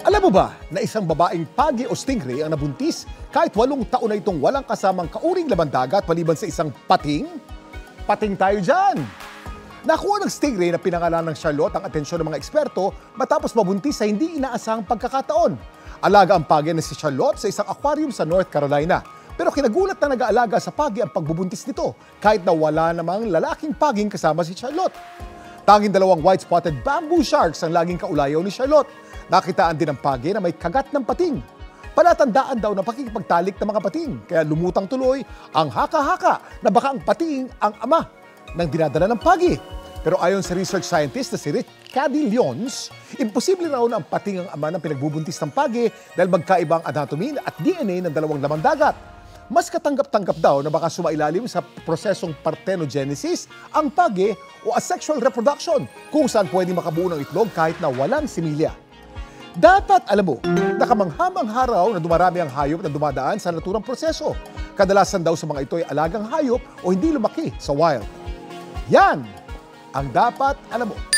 Alam mo ba na isang babaeng pagi o stingray ang nabuntis kahit 8 taon na itong walang kasamang kauring laman dagat maliban sa isang pating? Pating tayo dyan! Nakuha ng stingray na pinangalan ng Charlotte ang atensyon ng mga eksperto matapos mabuntis sa hindi inaasahang pagkakataon. Alaga ang pagi na si Charlotte sa isang aquarium sa North Carolina. Pero kinagulat na nag-aalaga sa pagi ang pagbubuntis nito kahit na wala namang lalaking paging kasama si Charlotte. Tanging 2 white-spotted bamboo sharks ang laging kaulayaw ni Charlotte. Nakitaan din ang pagi na may kagat ng pating. Palatandaan daw na pakikipagtalik ng mga pating, kaya lumutang tuloy ang haka-haka na baka ang pating ang ama ng dinadala ng pagi. Pero ayon sa research scientist na si Rick Cadillons, imposible raw na ang pating ang ama ng pinagbubuntis ng pagi dahil magkaiba ang anatomy at DNA ng 2 laman dagat. Mas katanggap-tanggap daw na baka sumailalim sa prosesong parthenogenesis ang pagi o asexual reproduction kung saan pwede makabuo ng itlog kahit na walang similya. Dapat alam mo, nakamanghamang haraw na dumarami ang hayop na dumadaan sa naturang proseso. Kadalasan daw sa mga ito ay alagang hayop o hindi lumaki sa wild. Yan ang dapat alam mo.